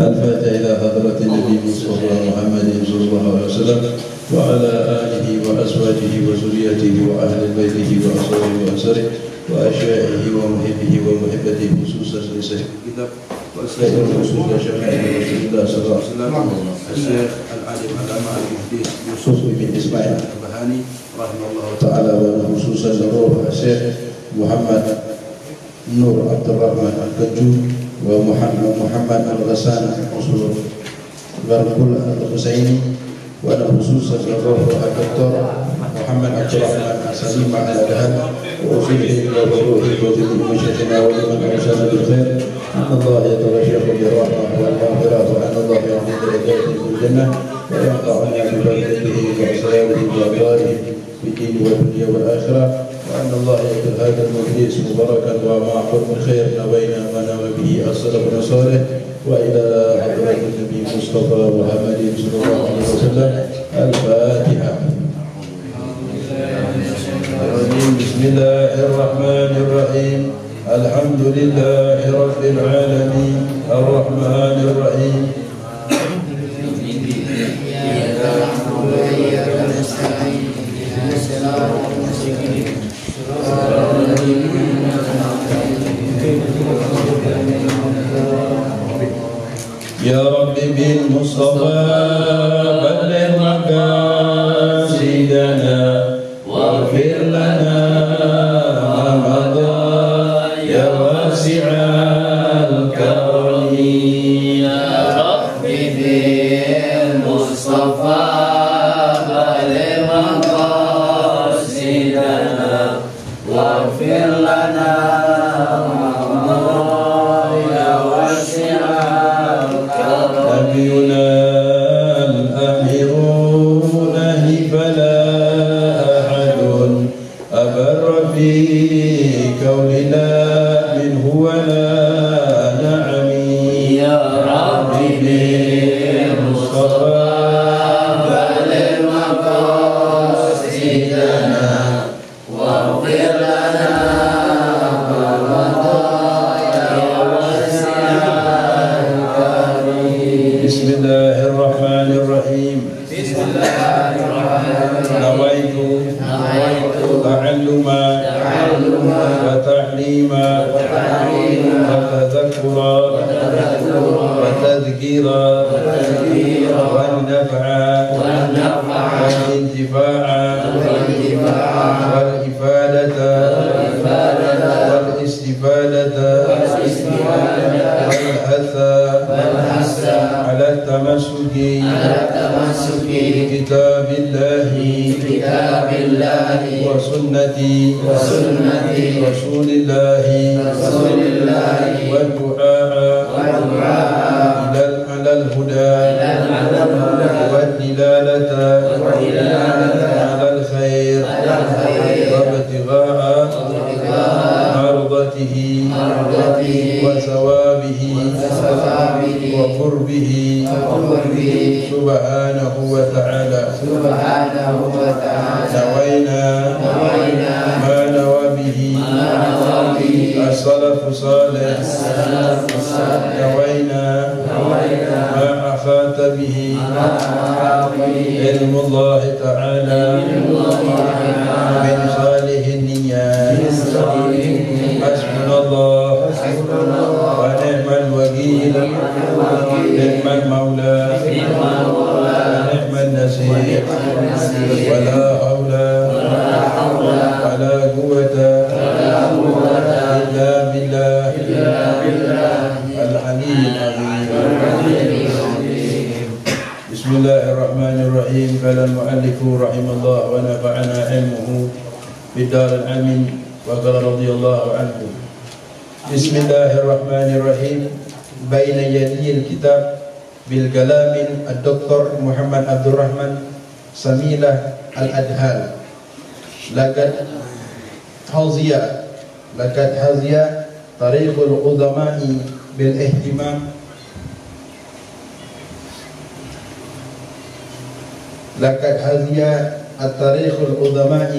الفاتحة إلى حضرة النبي المصطفى محمد صلى الله عليه وسلم وعلى آله وأزواجه وذريته وأهل بيته وأصحابه وأنصاره وأشيائه ومحبه ومحبته خصوصا لسائر الكتاب وسائر الرسل وشفاعة رسول الله صلى الله عليه وسلم الشيخ العالم العلامة المحدث يوسف بن إسماعيل البهاني رحمه الله تعالى وخصوصا لروح الشيخ محمد نور عبد الرحمن الكجو ومحمد الغسان رسول غربل الحسيني وأنا خصوصا لروح الدكتور محمد عبد الرحمن سليم الأدهان وأصيله وروحه وجميع مشايخنا ولمن أوصانا بالخير أن الله يتغشى بالرحمة والمغفرة وأن الله يعطي درجاته في الجنة وينفعنا ببركته وأسراره وأبوابه في الدين والدنيا والآخرة وأن الله يجعل هذا المجلس مباركا ومعقول بالخير نوينا ما نوى به السلف الصالح وإلى حضرة النبي مصطفى محمد صلى الله عليه وسلم الفاتحة. بسم الله الرحمن الرحيم الحمد لله رب العالمين الرحمن الرحيم يا رب بالمصطفى بلغ مقاصدنا واغفر لنا ما مضى يا واسع الكرم يا رب بالمصطفى بلغ مقاصدنا واغفر لنا نبينا الأمير نهي فلا أحد أبر في كوننا منه ولا نعم يا رب بالمصطفى بلغ مقاصدنا واغفر لنا ما مضى يا واسع الكرم. بسم الله الرحمن الرحيم بسم الله الرحمن الرحيم نويت تعلما وتعليما وتذكرا وتذكيرا والنفعا والانتفاعا والإفادة والاستفادة والحث على التمسك بكتاب الله وسنة رسول الله والدعاء على الهدى والدلالة على الخير وابتغاء مرضته وثوابه وقربه سبحانه وتعالى نوينا ما نوى به السلف الصالح نوينا ما أحاط به علم الله تعالى من صالح النيات حسبنا الله ونعم الوكيل نعم المولى ونعم النصير ولا حول ولا قوة إلا بالله العلي العظيم. بسم الله الرحمن الرحيم. قال المؤلف رحمه الله ونفعنا علمه بالدار العامين وقال رضي الله عنه. بسم الله الرحمن الرحيم. بين يدي الكتاب بالكلام الدكتور محمد عبد الرحمن سميلة الأدهال. لقد حظي طريق القدماء بالاهتمام لقد حظي الطريق القدماء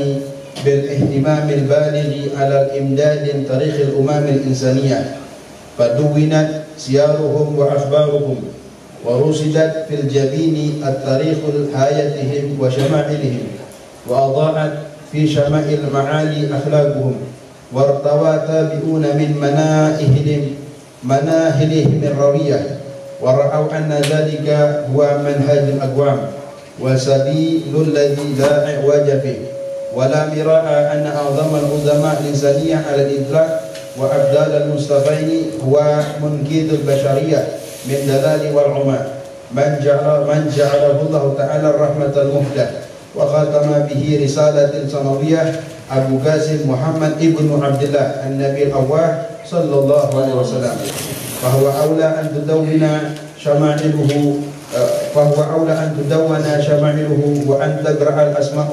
بالاهتمام البالغ على الإمداد من تاريخ الأمم الإنسانية، فدونت سيارهم وأخبارهم، ورصدت في الجبين التاريخ حياتهم وشمائلهم، وأضاءت في شمائل معالي أخلاقهم، وارتوى تابعون من مناهلهم الروية، ورأوا أن ذلك هو منهج الأقوام وسبيل الذي لا إعواج فيه، ولا مراء أن أعظم العظماء الإنسانية على الإطلاق وأبدال المصطفين هو منقذ البشرية من دلال والعمى، من جعله الله تعالى الرحمة المهدى، وختم به رسالة سماوية أبو قاسم محمد ابن عبد الله النبي الأواه صلى الله عليه وسلم، فهو أولى أن تدون شمائله وأن تقرأ الأسماء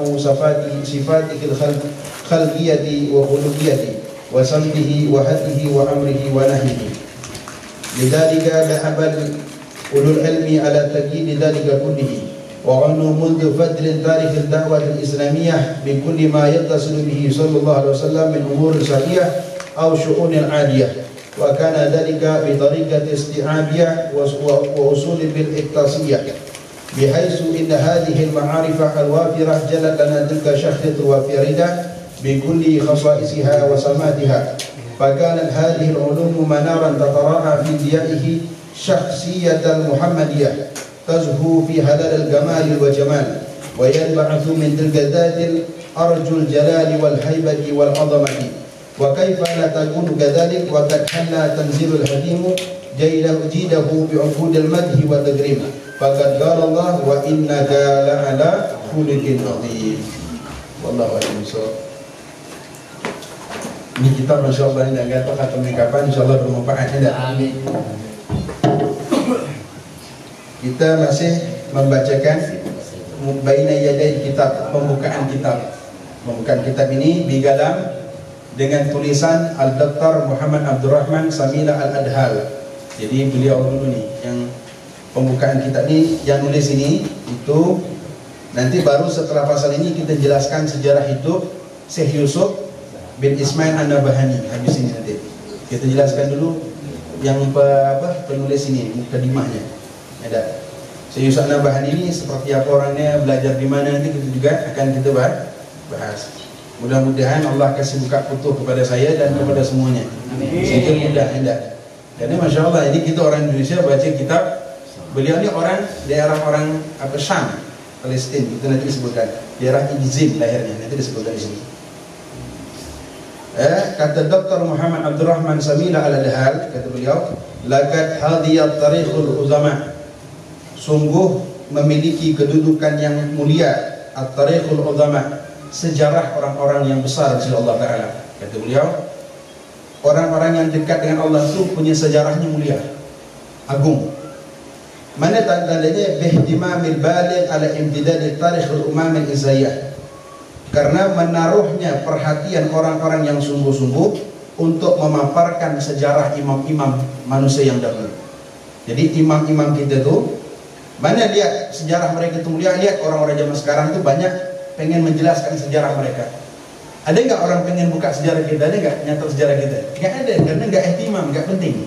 صفاته الخلقية وخلقية وسمته وهديه وأمره ونهيه. لذلك ذهب أولو العلم على تأكيد ذلك كله، وعنوا منذ فترة تاريخ الدعوة الإسلامية بكل ما يتصل به صلى الله عليه وسلم من أمور صحية أو شؤون عالية، وكان ذلك بطريقة استيعابية وأصول بالإقتصية، بحيث إن هذه المعارف الوافرة جلت لنا تلك الشخصية الوافرة بكل خصائصها وسماتها، فكانت هذه العلوم منارا تتراءى في ضيائه شخصية المحمدية تزهو في هلال الجمال والجمال، وينبعث من تلك الذات أرجو الجلال والهيبة والعظمة. وكيف لا تكون كذلك وقد حل تنزيل الحكيم جيده بعقود المدح والتكريم، فقد قال الله وإنك لعلى خلق عظيم. والله a'lam bishawab. Ini kitab masya-Allah ini enggak tahu khatamnya kapan, insyaallah bermanfaat ya. Amin. Kita masih membacakan baina yaday kitab, pembukaan kitab. Pembukaan kitab ini digalam dengan tulisan Al-Dr. Muhammad Abdurrahman Samila Al-Adhal. Jadi beliau dulu nih yang pembukaan kitab ini, yang nulis ini itu. Nanti baru setelah pasal ini kita jelaskan sejarah hidup Syekh Yusuf bin Ismail An-Nabahani. Habis ini nanti kita jelaskan dulu yang penulis ini, mukadimahnya. Ada Syekh Yusuf An-Nabahani ini seperti apa orangnya, belajar di mana, nanti kita juga akan kita bahas. Mudah-mudahan Allah kasih buka putuh kepada saya dan kepada semuanya. Sehingga mudah hendak. Jadi masya Allah, ini kita orang Indonesia baca kitab. Beliau ini orang daerah orang Syam, Palestina, itu nanti disebutkan daerah Izin lahirnya, nanti disebutkan di sini. Kata Dr. Muhammad Abdurrahman Samila Al-Adhal, kata beliau, laqad hadiyat tarikhul uzama, sungguh memiliki kedudukan yang mulia, at-tarikhul uzama, sejarah orang-orang yang besar di sisi Allah Ta'ala. Kata beliau, orang-orang yang dekat dengan Allah itu punya sejarahnya mulia, agung. Mana tanda-tandanya? Bihtimamil baligh ala imtidad tarikh al-umam al-isayyah, karena menaruhnya perhatian orang-orang yang sungguh-sungguh untuk memaparkan sejarah imam-imam manusia yang dahulu. Jadi imam-imam kita tuh, mana lihat sejarah mereka itu mulia. Lihat orang-orang zaman sekarang itu banyak pengen menjelaskan sejarah mereka. Ada nggak orang pengen buka sejarah kita? Ada nggak nyatat sejarah kita? Nggak ada, karena nggak ihtimam, nggak penting.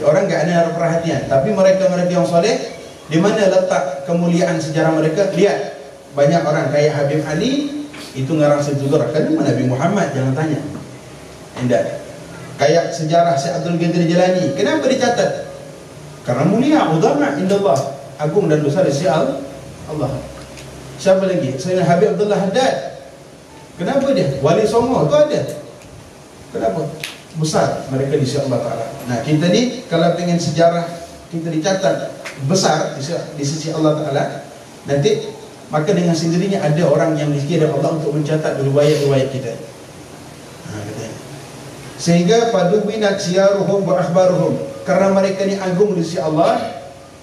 Orang nggak ada perhatian. Tapi mereka-mereka yang soleh, di mana letak kemuliaan sejarah mereka? Lihat, banyak orang kayak Habib Ali itu ngarang sejarah, kan Nabi Muhammad, jangan tanya. Enggak. Kayak sejarah Syekh Abdul Qadir Jilani, kenapa dicatat? Karena mulia, udama indallah, agung dan besar di sisi Allah. Siapa lagi? Sayyidina Habib Abdullah Haddad. Kenapa dia? Wali Songo itu ada. Kenapa? Besar mereka di sisi Allah Ta'ala. Nah, kita ni kalau pengen sejarah kita dicatat besar di sisi Allah Ta'ala, nanti maka dengan sendirinya ada orang yang dikira Allah untuk mencatat riwayat-riwayat kita. Katanya. Sehingga paduwinat siyaruhum wa akhbaruhum, karena mereka ni agung di sisi Allah,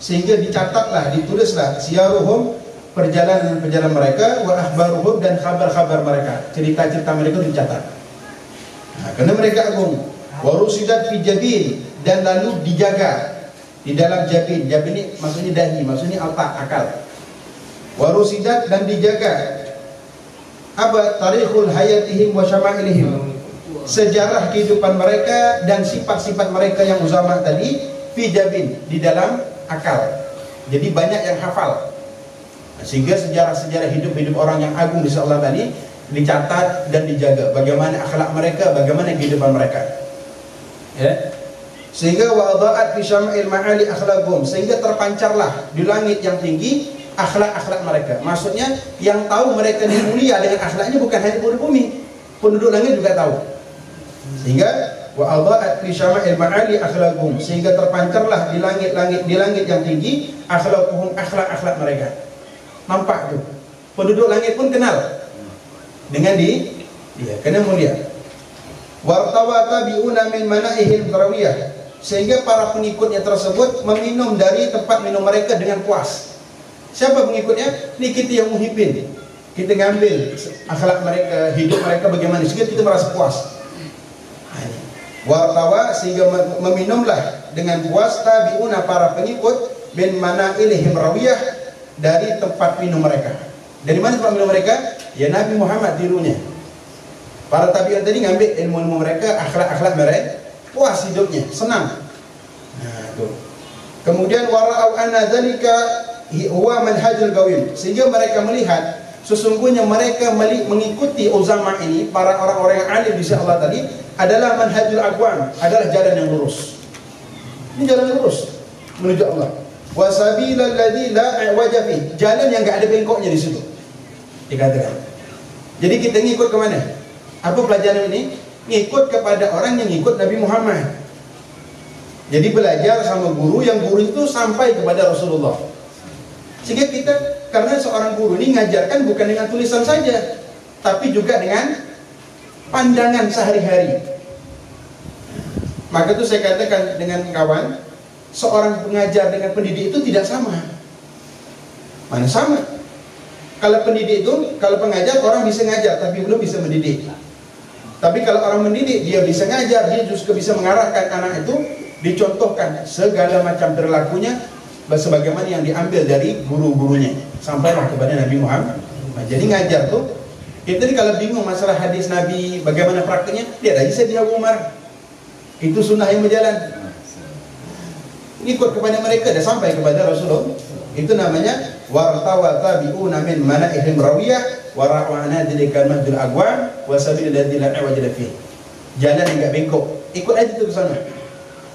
sehingga dicatatlah, ditulislah siyaruhum, perjalanan-perjalanan mereka, wa akhbaruhum, dan kabar-kabar mereka, cerita-cerita mereka dicatat. Karena mereka agung. Warusidat fi jabin, dan lalu dijaga di dalam jabin. Jabin ini maksudnya dahi, maksudnya otak, akal. Warusidat, dan dijaga apa? Tarikhul hayatihim wa syama'ilihim, sejarah kehidupan mereka dan sifat-sifat mereka yang uzama tadi fi jabin, di dalam akal. Jadi banyak yang hafal, sehingga sejarah-sejarah hidup orang yang agung di Allah tadi dicatat dan dijaga. Bagaimana akhlak mereka, bagaimana kehidupan mereka, ya. Sehingga wada'at fi syama'il ma'ali akhlaqum, sehingga terpancarlah di langit yang tinggi akhlak-akhlak mereka. Maksudnya yang tahu mereka ini mulia dengan akhlaknya bukan hanya penduduk bumi, penduduk langit juga tahu. Sehingga wada'at fi syama'il ma'ali akhlaqum, sehingga terpancarlah di langit yang tinggi akhlaquhum, akhlak-akhlak mereka. Nampak tuh, penduduk langit pun kenal dengan dia kena mulia. Wartawa tabi'una min mana'ihil tarawiyah, sehingga para pengikutnya tersebut meminum dari tempat minum mereka dengan puas. Siapa pengikutnya? Ini kita yang muhibbin. Kita ngambil akhlak mereka, hidup mereka bagaimana, sehingga kita merasa puas. Wartawa, sehingga meminumlah dengan puas tabi'una, para pengikut, min mana'ihil rawiyah, dari tempat minum mereka. Dari mana tempat minum mereka? Ya Nabi Muhammad tirunya. Para tabi'in tadi ngambil ilmu-ilmu mereka, akhlak-akhlak mereka, puas hidupnya, senang. Nah, tuh. Kemudian wara'au anna dzalika huwa manhajul qawim, sehingga mereka melihat sesungguhnya mereka mengikuti uzama ini, para orang-orang yang alim di sisi Allah tadi, adalah manhajul aqwam, adalah jalan yang lurus. Ini jalan lurus menuju Allah. Wasabilal ladzi la iwaja fi, jalan yang enggak ada bengkoknya di situ. Dikatakan. Jadi kita ngikut ke mana? Apa pelajaran ini? Ngikut kepada orang yang ngikut Nabi Muhammad. Jadi belajar sama guru, yang guru itu sampai kepada Rasulullah. Sehingga kita, karena seorang guru ini ngajarkan bukan dengan tulisan saja, tapi juga dengan pandangan sehari-hari. Maka itu saya katakan dengan kawan, seorang pengajar dengan pendidik itu tidak sama. Mana sama? Kalau pendidik itu, kalau pengajar orang bisa ngajar tapi belum bisa mendidik. Tapi kalau orang mendidik, dia bisa ngajar, dia juga bisa mengarahkan anak itu, dicontohkan segala macam perilakunya sebagaimana yang diambil dari guru-gurunya sampailah kepada Nabi Muhammad. Nah, jadi ngajar tuh, kita ini kalau bingung masalah hadis Nabi bagaimana praktiknya, lihat aja Sayyidina Umar. Itu sunnah yang berjalan. Ikut kepada mereka dan sampai kepada Rasulullah. Itu namanya wartawa tabi'una min mana'ihim rawiyah wa ra'wana dzalika mahdul aqwam wa sabil ladzi la iwaja fi. Jalan yang enggak bengkok. Ikut aja tuh ke sana.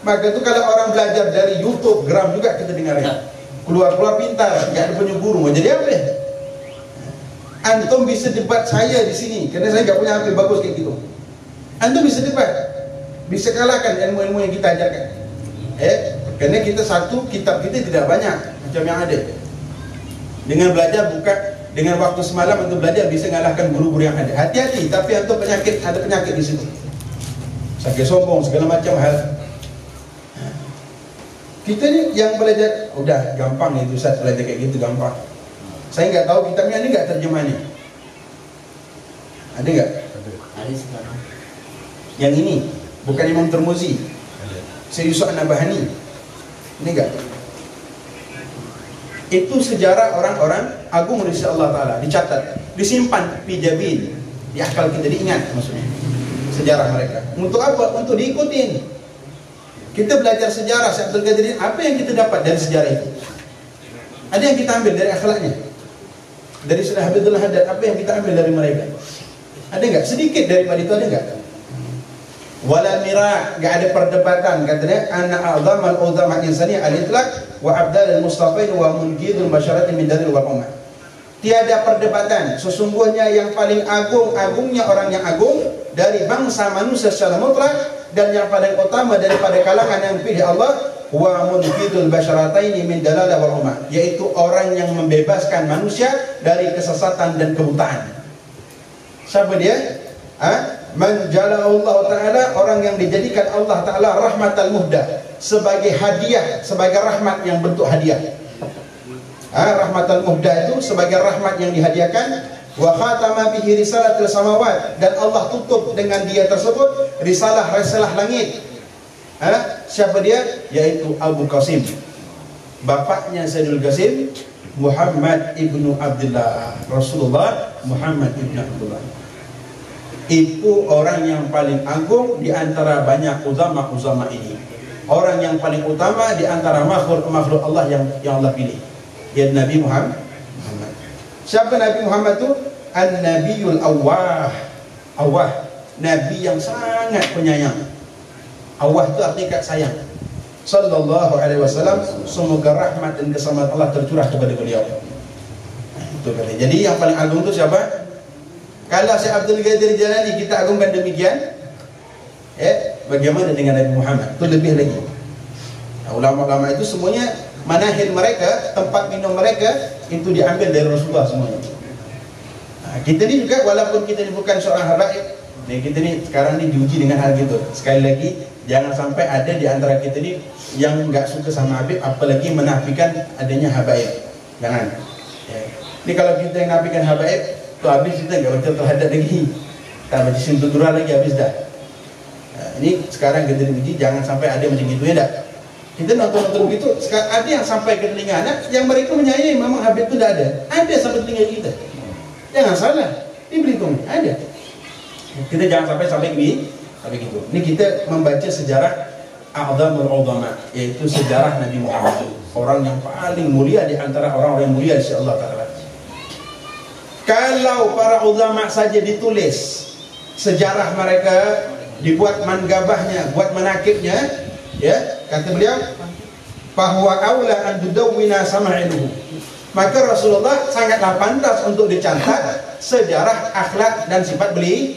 Maka itu kalau orang belajar dari YouTube, Gram juga kita dengarin. Keluar-keluar pintar, enggak ada punya guru, mau jadi apa? Antum bisa debat saya di sini karena saya enggak punya HP bagus kayak gitu. Antum bisa debat. Bisa kalahkan ilmu-ilmu yang kita ajarkan. Karena kita satu kitab kita tidak banyak macam yang ada. Dengan belajar buka dengan waktu semalam untuk belajar bisa mengalahkan guru-guru yang ada. Hati-hati, tapi untuk penyakit, ada penyakit di situ. Sakit sombong segala macam hal. Kita ni yang belajar udah gampang itu Ustaz, belajar kayak gitu gampang. Saya nggak tahu kitabnya ini nggak terjemahnya. Ada nggak? Ada sekarang. Yang ini bukan Imam Tirmizi. Sayyid Yusuf An-Nabhani. Ini enggak. Itu sejarah orang-orang agung di sisi Allah Ta'ala, dicatat, disimpan pijabin, di akal kita, diingat maksudnya sejarah mereka. Untuk apa? Untuk diikutin. Kita belajar sejarah Syekh Abdul Qadir, apa yang kita dapat dari sejarah itu? Ada yang kita ambil dari akhlaknya, dari Syekh Habibullah Haddad, apa yang kita ambil dari mereka? Ada enggak? Sedikit daripada itu ada enggak? Wala mira, enggak ada perdebatan, katanya anna a'zamal uzama insani al-itlaq wa abdal al-mustafain wa munqidul masyarakat min dalil wal ummah. Tiada perdebatan, sesungguhnya yang paling agungnya orang yang agung dari bangsa manusia secara mutlak dan yang paling utama daripada kalangan yang pilih Allah wa munqidul masyarataini min dalil wal ummah, yaitu orang yang membebaskan manusia dari kesesatan dan kebutaan. Siapa dia? Man jala'allahu ta'ala, orang yang dijadikan Allah Ta'ala rahmatal muhda, sebagai hadiah, sebagai rahmat yang bentuk hadiah. Rahmatal muhda itu sebagai rahmat yang dihadiahkan. Wa khatama bihi risalatil samawat, dan Allah tutup dengan dia tersebut risalah langit. Siapa dia? Yaitu Abu Qasim, bapaknya Sayyidul Qasim, Muhammad ibnu Abdullah, Rasulullah Muhammad ibnu Abdullah. Itu orang yang paling agung di antara banyak uzama ini. Orang yang paling utama di antara makhluk Allah yang Allah pilih, yaitu Nabi Muhammad. Siapa Nabi Muhammad itu? An-Nabiyul Awwah. Awwah, Nabi yang sangat penyayang. Awwah itu artinya sayang. Sallallahu alaihi wasallam, semoga rahmat dan keselamatan Allah tercurah kepada beliau. Itu kata. Jadi yang paling agung itu siapa? Kalau Syekh Abdul Qadir Jalani kita agungkan demikian, bagaimana dengan Nabi Muhammad? Itu lebih lagi. Ulama-ulama itu semuanya manahil mereka, tempat minum mereka itu diambil dari Rasulullah semuanya. Kita ni juga walaupun kita ni bukan seorang habaib, kita ni sekarang ni diuji dengan hal gitu. Sekali lagi, jangan sampai ada di antara kita ni yang enggak suka sama Habib, apalagi menafikan adanya habaib. Jangan. Ini kalau kita yang nafikan habaib, tu habis kita enggak betul terhadap lagi. Tak baca sentuh durah lagi habis dah. Ini sekarang kita diuji, jangan sampai ada macam gitu ya tak? Kita nonton begitu, ada yang sampai ke telinga anak, yang mereka menyayangi memang Habib itu tidak ada. Ada sampai telinga kita. Jangan salah, ini berhitung ada. Kita jangan sampai gitu. Ini kita membaca sejarah A'zamul Uzama, yaitu sejarah Nabi Muhammad, orang yang paling mulia di antara orang-orang yang mulia di sisi Allah Ta'ala. Kalau para ulama saja ditulis sejarah mereka, dibuat mangabahnya, buat manakibnya, ya, kata beliau, bahwa aula an tudawwina sama'iluhu. Maka Rasulullah sangatlah pantas untuk dicatat sejarah akhlak dan sifat beliau.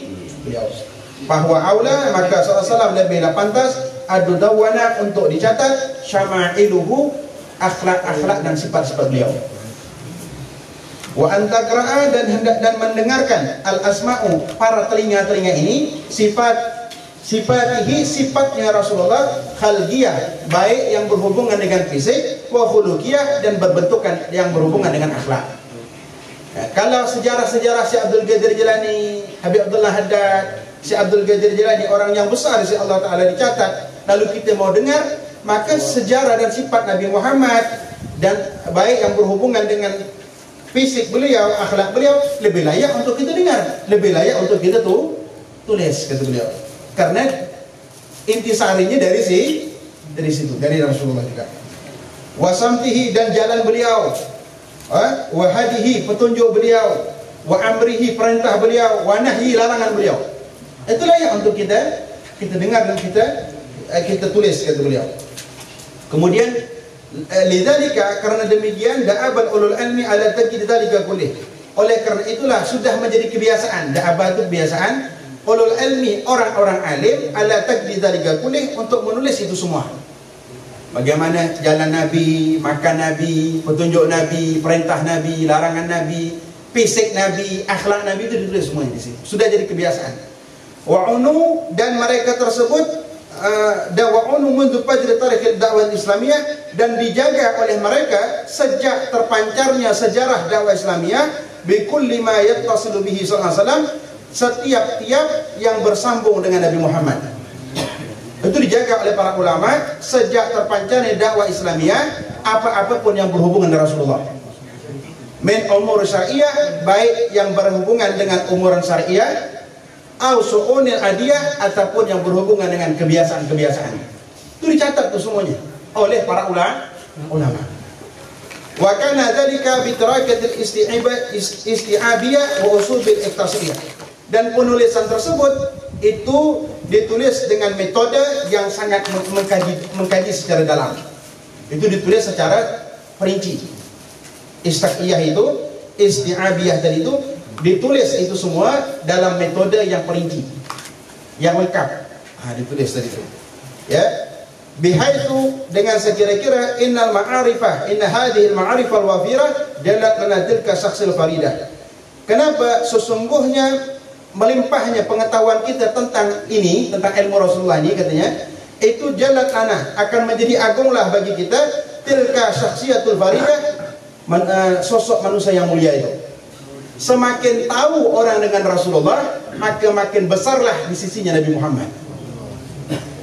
Bahwa aula, maka Rasulullah lebihlah pantas ad-dudawwana untuk dicatat syama'iluhu, akhlak-akhlak dan sifat-sifat beliau. Wa antakra'a, dan mendengarkan al-asma'u, para telinga-telinga ini, sifatihi, sifatnya Rasulullah, khalqiyah, baik yang berhubungan dengan fisik, wa khuluqiyah, dan berbentukan yang berhubungan dengan akhlak. Kalau sejarah-sejarah Syekh Abdul Qadir Jalani, Habib Abdullah Haddad, Syekh Abdul Qadir Jalani, orang yang besar di sisi Allah Ta'ala dicatat, lalu kita mau dengar, maka sejarah dan sifat Nabi Muhammad, dan baik yang berhubungan dengan fisik beliau, akhlak beliau, lebih layak untuk kita dengar, lebih layak untuk kita tulis, kata beliau. Karena intisarinya dari situ, dari Rasulullah juga. Wasamtihi, dan jalan beliau, wahadihi, petunjuk beliau, wa amrihi, perintah beliau, wa nahyi, larangan beliau. Itu layak untuk kita dengar dan kita tulis, kata beliau. Kemudian lidzalika, karena demikian, da'abal ulul ilmi ala taqid dzalika kullih. Oleh karena itulah sudah menjadi kebiasaan, da'abah itu kebiasaan, ulul ilmi, orang-orang alim, ala taqid dzalika kullih, untuk menulis itu semua. Bagaimana jalan Nabi, makan Nabi, petunjuk Nabi, perintah Nabi, larangan Nabi, fisik Nabi, akhlak Nabi, itu ditulis semuanya di sini. Sudah jadi kebiasaan. Wa'unu, dan mereka tersebut dawa'unu mundu fajr tarikh dakwah Islamiyah, dan dijaga oleh mereka sejak terpancarnya sejarah dakwah Islamiyah, bikulli ma yattasilu bihi sallallahu alaihi wasallam, setiap-tiap yang bersambung dengan Nabi Muhammad. Itu dijaga oleh para ulama sejak terpancarnya dakwah Islamiyah, apa-apa pun yang berhubungan dengan Rasulullah. Min umur syariah, baik yang berhubungan dengan umuran syariah, au su'unil adiyah, ataupun yang berhubungan dengan kebiasaan-kebiasaan. Itu dicatat tuh semuanya oleh para ulama. Wa kana dzalika bi tarakatil isti'abiyah wa usubil iktasiyah. Dan penulisan tersebut itu ditulis dengan metode yang sangat mengkaji secara dalam. Itu ditulis secara perinci. Istaqiyah itu, isti'abiyah tadi itu ditulis itu semua dalam metode yang perinci, yang lengkap. Ditulis tadi itu. Ya. Bihaitsu, dengan sekira-kira, innal ma'arifah, inna hadhihi al-ma'arifah al-wafirah dalat lana tilka syakhsil faridah. Kenapa? Sesungguhnya melimpahnya pengetahuan kita tentang ini, tentang ilmu Rasulullah ini, katanya, itu jalat lana, akan menjadi agunglah bagi kita, tilka syakhsiyatul faridah, sosok manusia yang mulia itu. Semakin tahu orang dengan Rasulullah, maka makin besarlah di sisinya Nabi Muhammad.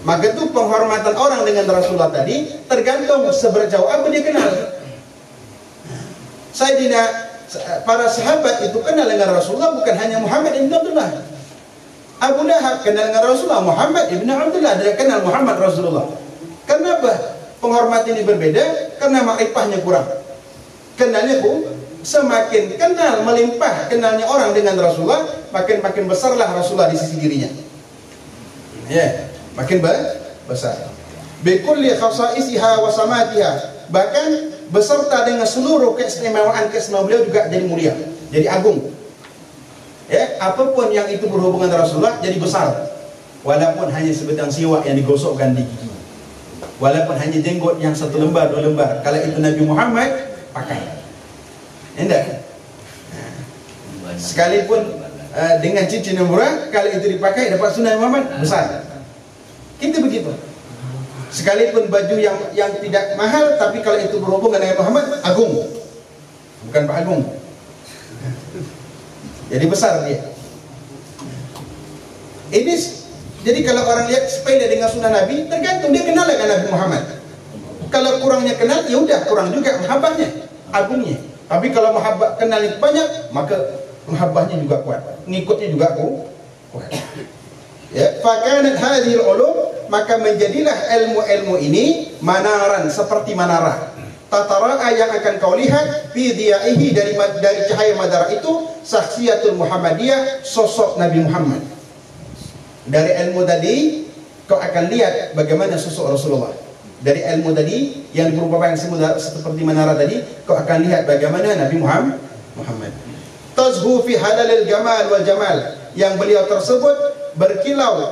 Maka itu penghormatan orang dengan Rasulullah tadi tergantung seberjauh apa dia kenal. Sayyidina, para sahabat itu kenal dengan Rasulullah bukan hanya Muhammad ibn Abdullah. Abu Lahab kenal dengan Rasulullah, Muhammad ibn Abdullah dia kenal Muhammad Rasulullah. Kenapa penghormatan ini berbeda? Karena makrifahnya kurang. Kenalnya pun semakin kenal melimpah kenalnya orang dengan Rasulullah, makin besarlah Rasulullah di sisi dirinya. Ya, makin besar. Bikulli khasaisiha wa samatiha, bahkan beserta dengan seluruh keistimewaan beliau juga jadi mulia, jadi agung. Ya, apapun yang itu berhubungan dengan Rasulullah jadi besar. Walaupun hanya sebedang siwak yang digosokkan di gigi, walaupun hanya jenggot yang 1 lembar 2 lembar, kalau itu Nabi Muhammad pakai. Enggak. Sekalipun dengan cincin yang murah, kalau itu dipakai dapat sunnah Muhammad besar. Kita begitu. Sekalipun baju yang tidak mahal, tapi kalau itu berhubungan dengan Muhammad, agung. Bukan Pak Agung. Jadi besar dia. Ini jadi kalau orang lihat sepele dengan sunnah Nabi, tergantung dia kenal dengan Nabi Muhammad. Kalau kurangnya kenal, ya udah kurang juga mahabbahnya, agungnya. Tapi kalau mahabbah kenal yang banyak, maka mahabbahnya juga kuat, ngikutnya juga kuat. Ya, fakanat hadhil ulum, maka menjadilah ilmu-ilmu ini manaran, seperti manara. Tatara'a, yang akan kau lihat fi dhiyaihi, dari cahaya madara itu, saksiatul Muhammadiyah, sosok Nabi Muhammad. Dari ilmu tadi kau akan lihat bagaimana sosok Rasulullah. Dari ilmu tadi yang berupa yang seperti menara tadi, kau akan lihat bagaimana Nabi Muhammad. Tazhu fi halalil jamal wal jamal, yang beliau tersebut berkilau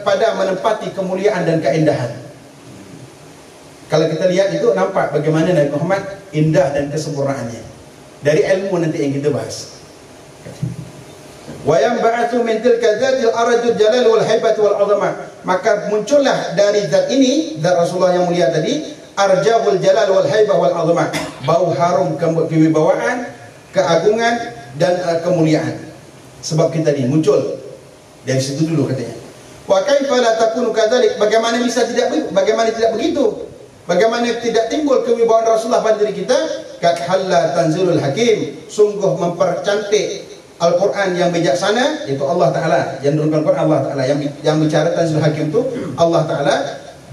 pada menempati kemuliaan dan keindahan. Kalau kita lihat itu nampak bagaimana Nabi Muhammad indah dan kesempurnaannya. Dari ilmu nanti yang kita bahas. Wa yanba'athu min tilka dzatil arjul jalal wal haibati wal 'azamah, maka muncullah dari zat ini, zat Rasulullah yang mulia tadi, arjahul jalal wal haibah wal 'azamah, bau harum kewibawaan, keagungan dan kemuliaan. Sebab kita ini muncul dari situ dulu katanya. Wa kaifa la takunu kadzalik, bagaimana bisa tidak begitu? Bagaimana tidak timbul kewibawaan Rasulullah pada diri kita? Kat halla tanzilul hakim, sungguh mempercantik Al-Quran yang bijaksana, itu Allah Ta'ala yang menurunkan Quran, Allah Ta'ala yang bicara tanzilul hakim itu Allah Ta'ala.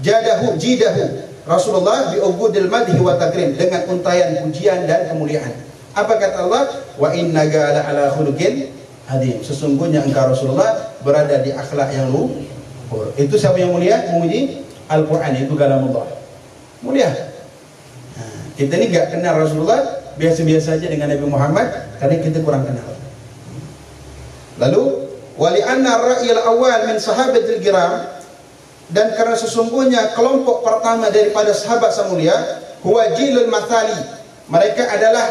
Jidahu Rasulullah bi'ubudil madhi wa takrim, dengan untayan pujian dan kemuliaan. Apa kata Allah? Wa innaka la'ala khuluqin hadim, sesungguhnya engkau Rasulullah berada di akhlak yang luhur. Itu siapa yang mulia? Memuji Al-Quran, itu kalamullah mulia. Kita ni gak kenal Rasulullah, biasa-biasa saja dengan Nabi Muhammad, karena kita kurang kenal. Lalu wali anna ra'yil awal min sahabatil kiram, dan karena sesungguhnya kelompok pertama daripada sahabat sang mulia, huwa jilul mathali, mereka adalah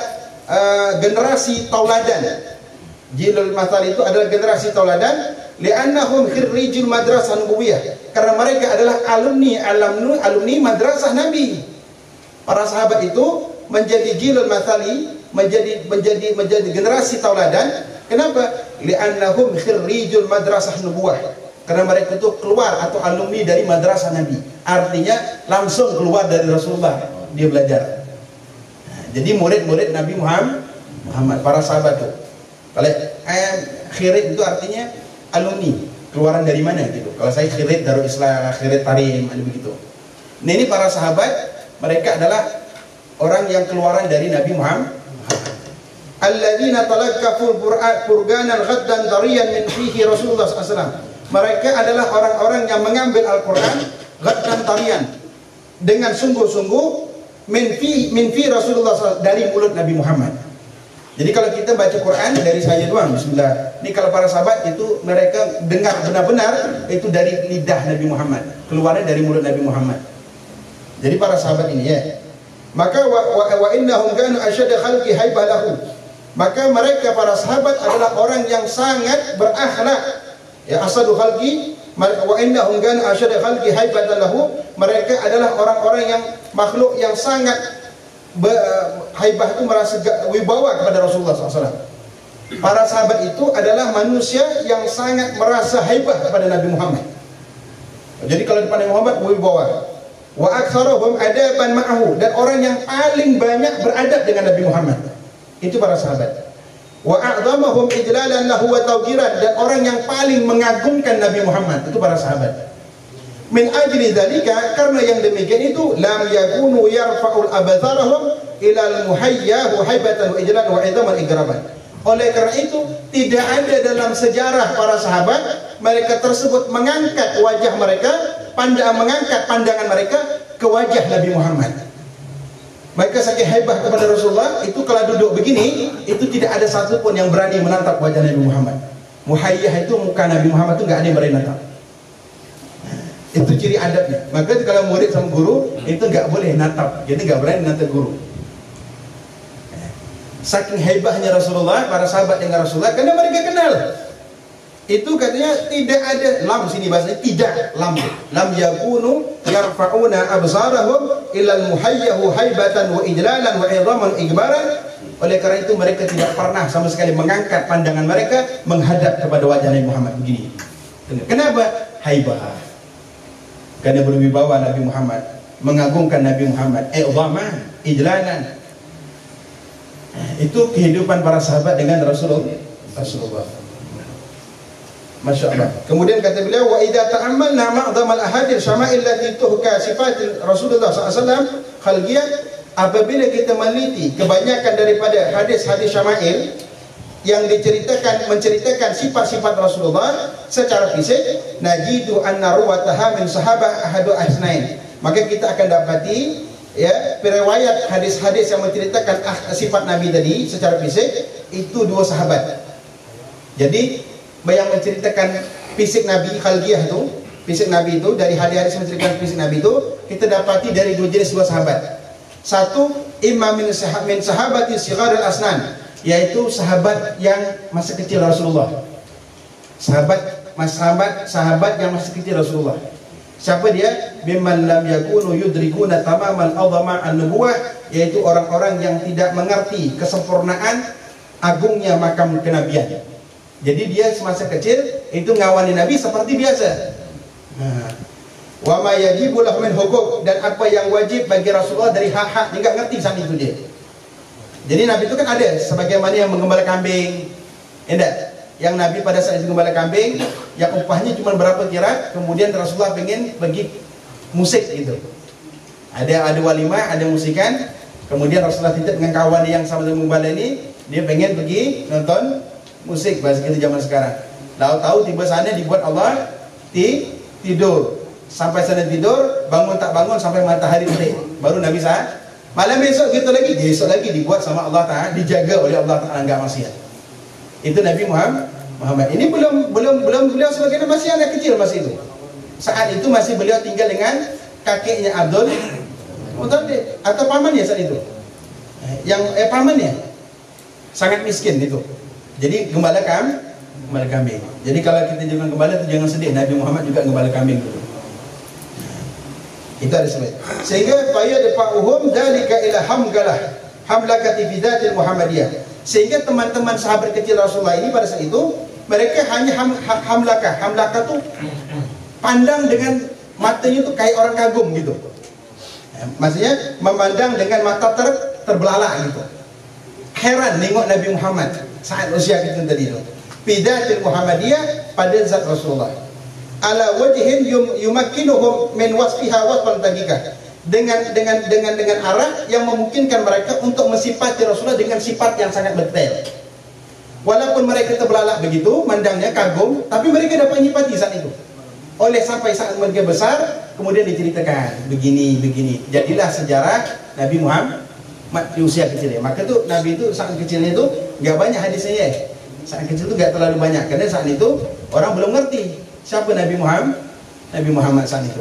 generasi tauladan. Jilul mathali itu adalah generasi tauladan, li'annahum khirrijul madrasah nubuwiyah, karena mereka adalah alumni madrasah Nabi. Para sahabat itu menjadi jilul mathali, menjadi generasi tauladan. Kenapa? Li'annahum khirrijul madrasah nubuwah, karena mereka itu keluar atau alumni dari madrasah Nabi. Artinya langsung keluar dari Rasulullah, dia belajar. Jadi murid-murid Nabi Muhammad, para sahabat itu. Kalau khirid itu artinya alumni, keluaran dari mana gitu. Kalau saya khirid Darul Islam, khirid Tarim, ada begitu. Nah, ini para sahabat, mereka adalah orang yang keluaran dari Nabi Muhammad. Alladzina talaqqaful furganan ghaddan dariyan min fihi Rasulullah SAW. Mereka adalah orang-orang yang mengambil Al-Quran ghaddan dariyan, dengan sungguh-sungguh, min fi Rasulullah SAW, dari mulut Nabi Muhammad. Jadi kalau kita baca Quran dari saya doang, bismillah. Ini kalau para sahabat itu mereka dengar benar-benar itu dari lidah Nabi Muhammad, keluarnya dari mulut Nabi Muhammad. Jadi para sahabat ini ya. Maka wa innahum kanu asyadda khalqi haibah lahu. Maka mereka para sahabat adalah orang yang sangat berakhlak. Ya, asadu khalqi, wa innahum kanu asyadda khalqi haibah lahu. Mereka adalah orang-orang yang makhluk yang sangat haibah, itu merasa wibawa kepada Rasulullah SAW. Para sahabat itu adalah manusia yang sangat merasa haibah kepada Nabi Muhammad. Jadi kalau depan Nabi Muhammad wibawa. Wa aktsaruhum adaban ma'ahu, dan orang yang paling banyak beradab dengan Nabi Muhammad itu para sahabat. wa a'dhamahum ijlalan lahu wa tawqiran, dan orang yang paling mengagungkan Nabi Muhammad itu para sahabat. Min ajli dzalika, karena yang demikian itu, lam yakunu yarfa'ul abtharahum ila al-muhayya haibatan wa ijlan wa idhaman igraban. Oleh karena itu, tidak ada dalam sejarah para sahabat mereka tersebut mengangkat wajah mereka, mengangkat pandangan mereka ke wajah Nabi Muhammad. Mereka saking haibah kepada Rasulullah, itu kalau duduk begini, itu tidak ada satupun yang berani menatap wajah Nabi Muhammad. Muhayyah itu muka Nabi Muhammad itu nggak ada yang berani natap. Itu ciri adabnya. Maka kalau murid sama guru itu nggak boleh natap, jadi nggak berani natap guru. Saking hebatnya Rasulullah, para sahabat dengan Rasulullah, karena mereka kenal. Itu katanya tidak ada lam, sini bahasanya tidak lam yakunu yarfa'una absarahum ilal muhayyahu haibatan wa ijlalan wa idhaman igbaran. Oleh karena itu mereka tidak pernah sama sekali mengangkat pandangan mereka menghadap kepada wajah Nabi Muhammad begini. Kenapa? Haibah. Karena berwibawa Nabi Muhammad, mengagungkan Nabi Muhammad, idhaman, ijlalan. Itu kehidupan para sahabat dengan Rasulullah. Masya Allah. Kemudian kata beliau, wa idza ta'ammalna ma'dham al-ahadith syama'il lati tuhka sifat Rasulullah SAW khalqiyah, apabila kita meneliti kebanyakan daripada hadis-hadis syama'il yang menceritakan sifat-sifat Rasulullah secara fisik, najidu anna ruwataha min sahabah ahadu ahsnain, maka kita akan dapati ya periwayat hadis-hadis yang menceritakan sifat Nabi tadi secara fisik itu dua sahabat. Jadi yang menceritakan fisik Nabi khalqiyah itu, fisik Nabi itu, dari hadis-hadis menceritakan fisik Nabi itu kita dapati dari dua jenis dua sahabat. Satu, imam min sahabati sigharil asnan, yaitu sahabat yang masih kecil Rasulullah. Sahabat yang masih kecil Rasulullah. Siapa dia? Mimman lam yakunu yudrikuna tamamal adhama an-nubuwah, yaitu orang-orang yang tidak mengerti kesempurnaan agungnya makam kenabian. Jadi dia semasa kecil itu ngawani Nabi seperti biasa. Wa ma yajibu lahu min huquq, dan apa yang wajib bagi Rasulullah dari hak-hak, dia enggak ngerti saat itu dia. Jadi Nabi itu kan ada sebagaimana yang menggembala kambing. Enggak? Yang Nabi pada saat itu menggembala kambing, yang upahnya cuma berapa kira, kemudian Rasulullah pengen pergi musik gitu. Ada walimah, ada musikan, kemudian Rasulullah titip dengan kawan yang sama-sama menggembala ini, dia pengen pergi nonton musik bahasa kita zaman sekarang. Tahu-tahu tiba sana dibuat Allah tidur. Sampai sana tidur, bangun tak bangun sampai matahari terbit. Baru Nabi sah. Malam besok gitu lagi, besok lagi dibuat sama Allah Taala, dijaga oleh Allah Taala, enggak maksiat. Itu Nabi Muhammad. Ini belum beliau sebagai masih anak kecil masih itu. Saat itu masih beliau tinggal dengan kakeknya Abdul Muthalib atau pamannya saat itu. Yang pamannya sangat miskin itu. Jadi gembala kambing. Jadi kalau kita jangan gembala itu jangan sedih. Nabi Muhammad juga gembala kambing dulu. Itu ada sebab. Sehingga fayadfa'uhum dzalika ila hamlakati bidatil Muhammadiyah. Sehingga teman-teman sahabat kecil Rasulullah ini pada saat itu mereka hanya hamlakah. Hamlakah itu pandang dengan matanya itu kayak orang kagum gitu. Maksudnya memandang dengan mata terbelalak gitu. Heran nengok Nabi Muhammad saat usia kecil tadi itu. Bidatil Muhammadiyah, pada zat Rasulullah. Ala wajhin yumakkinuhum min wasfiha wasfan daqiqah. Dengan arah yang memungkinkan mereka untuk mensifati Rasulullah dengan sifat yang sangat detail. Walaupun mereka terbelalak begitu, mandangnya kagum, tapi mereka dapat menyifati saat itu. Oleh sampai saat mereka besar, kemudian diceritakan begini. Jadilah sejarah Nabi Muhammad di usia kecilnya. Maka tuh Nabi itu saat kecilnya itu nggak banyak hadisnya ya. Saat kecil itu nggak terlalu banyak karena saat itu orang belum ngerti siapa Nabi Muhammad saat itu.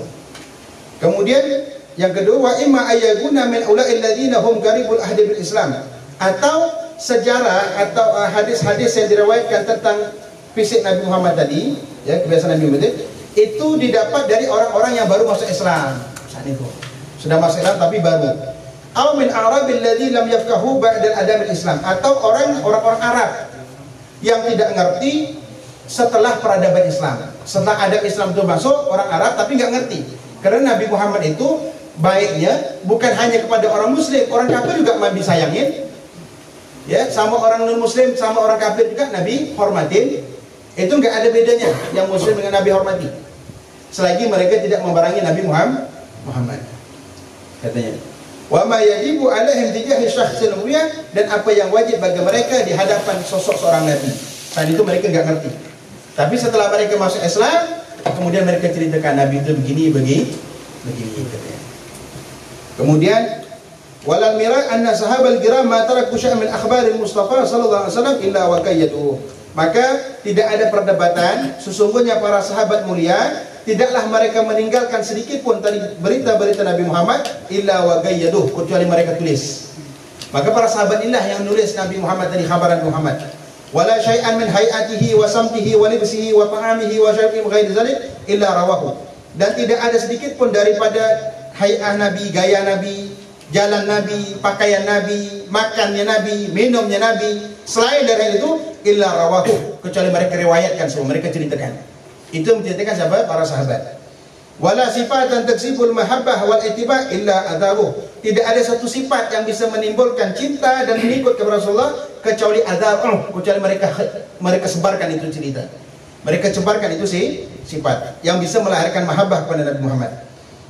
Kemudian yang kedua, wa imma ayyaguna min ula'il ladzina hum qaribul ahdi bil Islam, atau sejarah atau hadis-hadis yang diriwayatkan tentang fisik Nabi Muhammad tadi, ya kebiasaan Nabi Muhammad itu didapat dari orang-orang yang baru masuk Islam saat itu. Sudah masuk Islam tapi baru. Aw min arabil ladzi lam yafqahu ba'da al-adab al-Islam, atau orang-orang Arab yang tidak ngerti setelah peradaban Islam. Setelah adab Islam itu masuk, orang Arab tapi nggak ngerti. Karena Nabi Muhammad itu baiknya bukan hanya kepada orang muslim, orang kafir juga Nabi sayangin. Ya, sama orang non muslim, sama orang kafir juga Nabi hormatin. Itu nggak ada bedanya yang muslim dengan Nabi hormati, selagi mereka tidak membarangi Nabi Muhammad. Katanya, wa ma yajibu alaihim tijahi syakhsil mulia, dan apa yang wajib bagi mereka di hadapan sosok seorang nabi. Saat itu mereka nggak ngerti. Tapi setelah mereka masuk Islam, kemudian mereka ceritakan Nabi itu begini katanya. Kemudian walal mira anna sahabal kiram ma taraku syai'an min akhbaril Mustafa sallallahu alaihi wasallam illa wa qayyadu. Maka tidak ada perdebatan, sesungguhnya para sahabat mulia tidaklah mereka meninggalkan sedikit pun tadi berita-berita Nabi Muhammad illa wa qayyadu, kecuali mereka tulis. Maka para sahabat inilah yang nulis Nabi Muhammad tadi, khabaran Muhammad. Wala syai'an min hayatihi wa samtihi wa libsihi wa ta'amihi wa syai'in ghairi dzalik illa rawahu. Dan tidak ada sedikit pun daripada hay'ah Nabi, gaya Nabi, jalan Nabi, pakaian Nabi, makannya Nabi, minumnya Nabi, selain dari itu illa rawahu, kecuali mereka riwayatkan semua, mereka ceritakan. Itu menceritakan siapa? Para sahabat. Wala sifatan taksibul mahabbah wal ittiba illa adabuh. Tidak ada satu sifat yang bisa menimbulkan cinta dan mengikut kepada Rasulullah kecuali adab, kecuali mereka sebarkan itu cerita. Mereka sebarkan itu sifat yang bisa melahirkan mahabbah kepada Nabi Muhammad.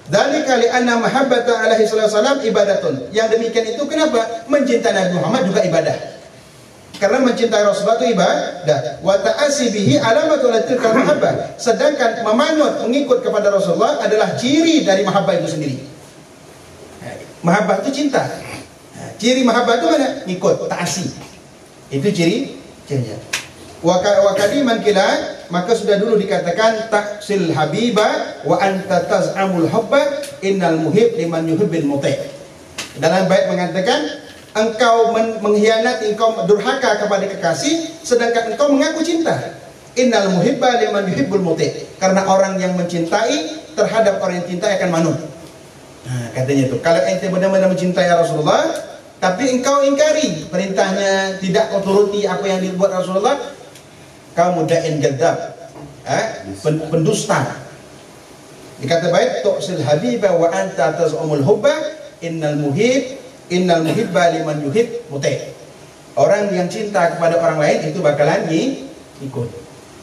Dzalika li anna mahabbata alaihi wasallam ibadatun. Yang demikian itu kenapa? Mencintai Nabi Muhammad juga ibadah. Karena mencintai Rasulullah itu ibadah. Wa ta'assi bihi alamatul tilkal mahabbah. Sedangkan memanut, mengikut kepada Rasulullah adalah ciri dari mahabbah itu sendiri. Mahabbah itu cinta. Ciri mahabbah itu mana? Ikut, ta'assi. Itu cirinya. Wa kadiman kila, maka sudah dulu dikatakan taksil habiba wa anta taz'amul hubba innal muhib liman yuhibbil muti'. Dalam bait mengatakan engkau mengkhianati, engkau durhaka kepada kekasih, sedangkan engkau mengaku cinta. Innal muhibba liman yuhibbul muti'. Karena orang yang mencintai terhadap orang yang cintai akan manut. Nah, katanya itu. Kalau ente benar-benar mencintai Rasulullah, tapi engkau ingkari perintahnya, tidak kau turuti apa yang dibuat Rasulullah, kau mudain gadzab, pendusta. Dikata baik, tu'sil habiba wa anta taz'umul hubba innal muhibba liman yuhib muti'. Orang yang cinta kepada orang lain itu bakalan ikut.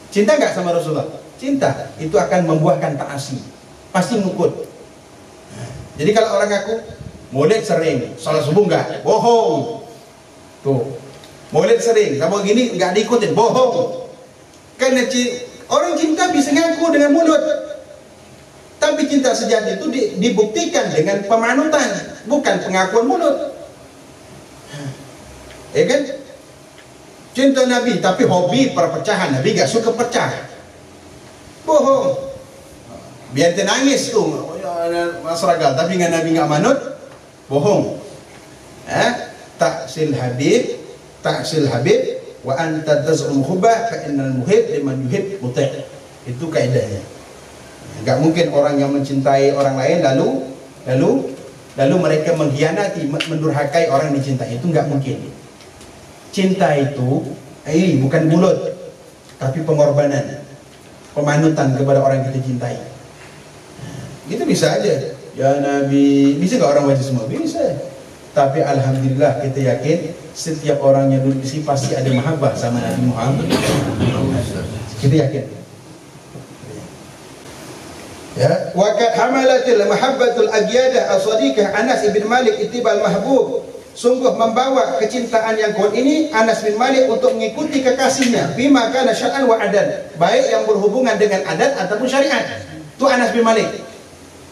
Cinta enggak sama Rasulullah? Cinta, itu akan membuahkan ta'asi. Pasti ngikut. Jadi kalau orang ngaku maulid sering, salat subuh enggak? Bohong. Tuh. Maulid sering, sama gini enggak diikutin, bohong. Karena orang cinta bisa ngaku dengan mulut, tapi cinta sejati itu dibuktikan dengan pemanutan, bukan pengakuan mulut. Ya kan? Cinta Nabi tapi hobi perpecahan, Nabi gak suka pecah. Bohong. Biar dia nangis tuh masyarakat, tapi nggak Nabi nggak manut, bohong. Taksil habib wa anta taz'um hubba fa innal muhib liman yuhib muti'. Itu kaidahnya. Enggak mungkin orang yang mencintai orang lain lalu mereka mengkhianati, mendurhakai orang yang dicintai. Itu enggak mungkin. Cinta itu bukan bulut, tapi pengorbanan, pemanutan kepada orang yang kita cintai. Itu bisa aja. Ya Nabi, bisa enggak orang baca semua? Bisa. Tapi alhamdulillah kita yakin setiap orang yang duduk di sini pasti ada mahabbah sama Nabi Muhammad. Kita yakin. Ya, wa kad hamalatil mahabbatul agyadah as-sadiqah Anas bin Malik ittibal mahbub. Sungguh membawa kecintaan yang kuat ini Anas bin Malik untuk mengikuti kekasihnya bima kana syar'an wa adat, baik yang berhubungan dengan adat ataupun syariat. Itu Anas bin Malik.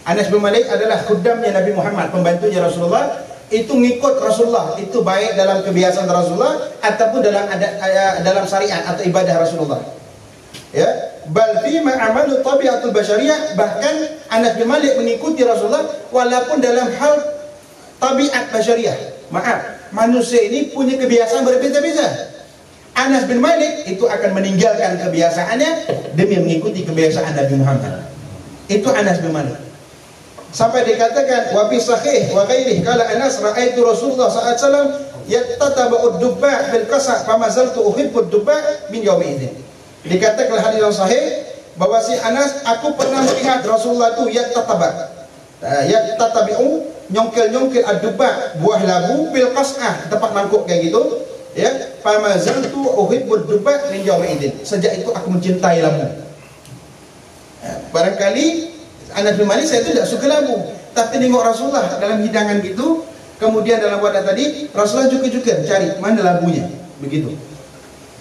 Anas bin Malik adalah khuddamnya Nabi Muhammad, pembantunya Rasulullah. Itu ngikut Rasulullah, itu baik dalam kebiasaan Rasulullah ataupun dalam syariat atau ibadah Rasulullah. Ya, bal fi ma amalu tabiatul basyariyah, bahkan Anas bin Malik mengikuti Rasulullah walaupun dalam hal tabiat basyariyah. Maaf, manusia ini punya kebiasaan berbeda-beda. Anas bin Malik itu akan meninggalkan kebiasaannya demi mengikuti kebiasaan Nabi Muhammad. Itu Anas bin Malik. Sampai dikatakan wa fi sahih wa ghairihi qala Anas ra'aitu Rasulullah sallallahu alaihi wasallam yattataba'ud dubba bil qasa fa mazaltu uhibbu dubba min yaumi idzin. Dikatakan hadis yang sahih bahwa si Anas, aku pernah melihat Rasulullah itu yattatabi'u nyongkel-nyongkel ad-dubba, buah labu bil qas'ah, tempat mangkuk kayak gitu, Ya, famazaltu uhibbud duba min yaumaidin. Sejak itu aku mencintai labu. Ya, barangkali Anas bin Malik saya itu tidak suka labu, tapi tengok Rasulullah dalam hidangan gitu, kemudian dalam wadah tadi Rasulullah juga cari mana labunya, begitu.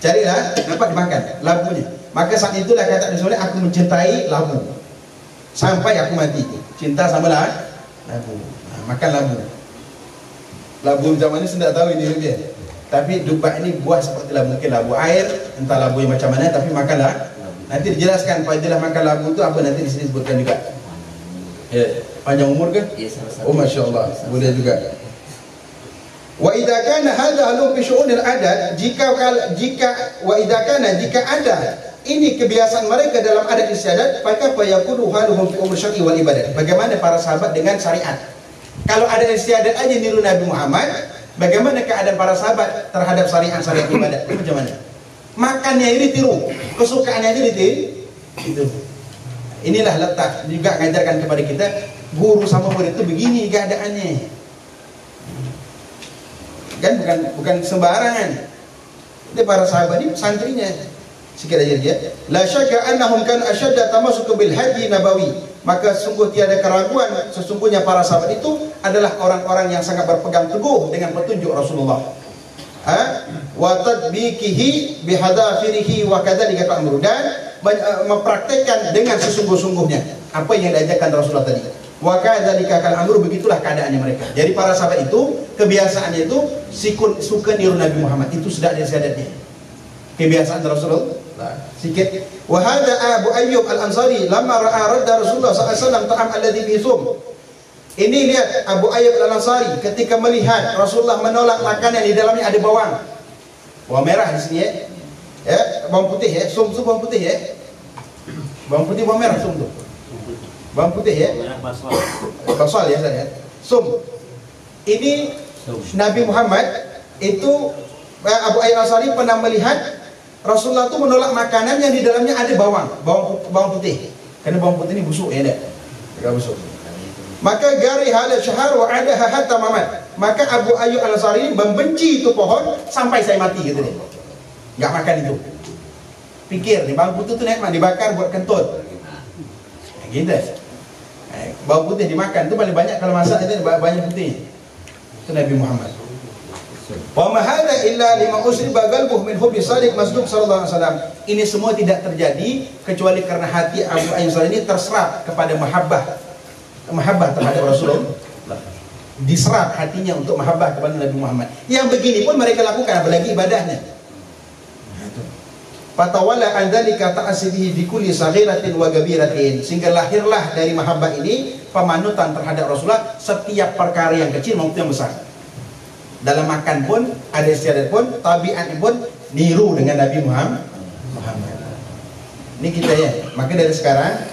Carilah, dapat dimakan labunya. Maka saat itulah kata Rasulullah, aku mencintai labu sampai aku mati. Cinta sama labu. Makan labu. Labu zaman ini saya tidak tahu ini dia. Tapi duba ini buah seperti labu, mungkin labu air, entah labu yang macam mana, tapi makanlah. Nanti dijelaskan apabila makan labu itu apa, nanti di sini sebutkan juga. Ya, panjang umur kan? Oh, masya Allah, boleh juga. Wa idza kana hadha lu fi syu'unil adat, jika ada ini kebiasaan mereka dalam adat istiadat, maka fayakunu haluhum fi umur syar'i wal ibadat. Bagaimana para sahabat dengan syariat? Kalau ada istiadat aja niru Nabi Muhammad, bagaimana keadaan para sahabat terhadap syariat ibadat? Macam mana? Makannya ini tiru, kesukaannya ini ditiru. Itu. Inilah letak juga mengajarkan kepada kita, guru sama murid itu begini keadaannya. Kan bukan sembarangan. Itu para sahabat ini santrinya. Sikit aja dia. La syakka annahum kan ashadda tamasuk bil hadi nabawi. Maka sungguh tiada keraguan, sesungguhnya para sahabat itu adalah orang-orang yang sangat berpegang teguh dengan petunjuk Rasulullah. Wa tadbiqihi bihadafirihi wa kadzalika ta'muru, dan mempraktekkan dengan sesungguh-sungguhnya apa yang diajarkan Rasulullah tadi. Wa kadzalika kal-amru, begitulah keadaannya mereka. Jadi para sahabat itu kebiasaannya itu suka niru Nabi Muhammad, itu sudah ada syahadatnya. Kebiasaan Rasulullah. Sikit. Wa hadza Abu Ayyub Al-Ansari lamma ra'a radda Rasulullah sallallahu alaihi wasallam ta'am alladhi fi sum. Ini lihat Abu Ayyub Al-Ansari ketika melihat Rasulullah menolak makanan di dalamnya ada bawang. Bawang merah di sini ya. Ya, bawang putih ya, sum bawang putih ya. Bawang putih, bawang merah sum tu. Bawang putih ya. Basal ya saya. Sum. Ini Nabi Muhammad itu Abu Ayyub Al-Ansari pernah melihat Rasulullah itu menolak makanan yang di dalamnya ada bawang putih. Karena bawang putih ini busuk ya, enggak busuk. Maka gari hala syahar wa adaha hatta mamat. Maka Abu Ayyub Al-Ansari membenci itu pohon sampai saya mati gitu deh. Enggak makan itu. Pikir nih bawang putih itu nikmat, dibakar buat kentut. Gitu. Bawang putih dimakan itu paling banyak kalau masak itu banyak putih. Itu Nabi Muhammad. Wa ma hadza illa lima usriba qalbuhu min hubbi sadiq masduq sallallahu alaihi wasallam. Ini semua tidak terjadi kecuali karena hati Abu Ayyub Al-Ansari ini terserap kepada mahabbah terhadap Rasulullah. Diserap hatinya untuk mahabbah kepada Nabi Muhammad. Yang begini pun mereka lakukan, apalagi ibadahnya. Fatawalla an dzalika ta'asibihi bi kulli saghiratin wa kabiratin, sehingga lahirlah dari mahabbah ini pemanutan terhadap Rasulullah setiap perkara yang kecil maupun yang besar. Dalam makan pun, ada istiadat pun, tabiat pun niru dengan Nabi Muhammad. Ini kita ya. Maka dari sekarang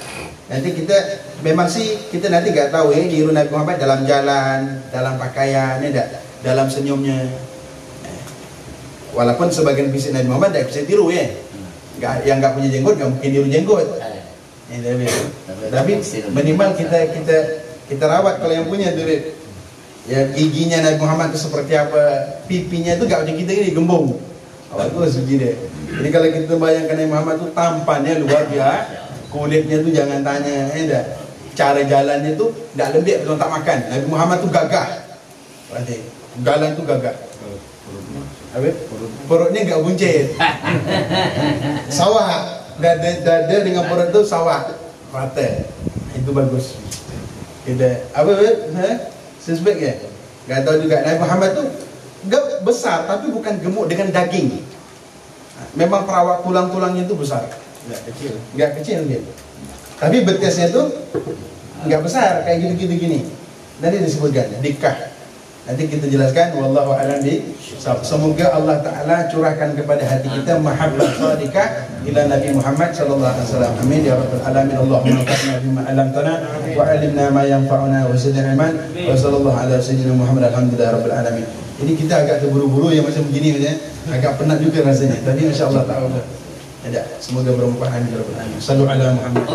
nanti kita memang sih kita nanti nggak tahu ya niru Nabi Muhammad dalam jalan, dalam pakaian, ya, dalam senyumnya. Walaupun sebagian fisik Nabi Muhammad tidak bisa tiru ya. Yang nggak punya jenggot nggak mungkin niru jenggot. Tapi minimal kita rawat kalau yang punya tuh. Ya, giginya Nabi Muhammad itu seperti apa, pipinya itu gak macam kita ini gembung. Bagus begini. Jadi kalau kita bayangkan Nabi Muhammad itu tampannya luar biasa, kulitnya itu jangan tanya, cara jalannya itu tidak lembek kalau tak makan. Nabi Muhammad itu gagah. Berarti jalan itu gagah. Perutnya gak buncit. Sawah, dada dengan perut itu sawah. Rata. Itu bagus. Kita suspek ya? Gak tahu juga. Nabi Muhammad tu gak besar tapi bukan gemuk dengan daging. Memang perawat tulang-tulangnya itu besar. Gak kecil dia. Tapi betisnya tu gak besar kayak gitu-gitu gini. Nanti disebutkan dikah. Nanti kita jelaskan. Wallahu a'lam bishawab. Semoga Allah Taala curahkan kepada hati kita mahabbah shadiqah ila Nabi Muhammad sallallahu alaihi wasallam. Amin ya rabbal alamin. Allahumma anfa'na bima 'allamtana wa 'allimna ma yanfa'una wa zidna ilman. Wa sallallahu ala sayyidina Muhammad alhamdulillah rabbil alamin. Ini kita agak terburu-buru yang macam begini ya. Agak penat juga rasanya. Tapi insyaallah taala ada. Semoga bermanfaat ya rabbal alamin. Sallu ala Muhammad.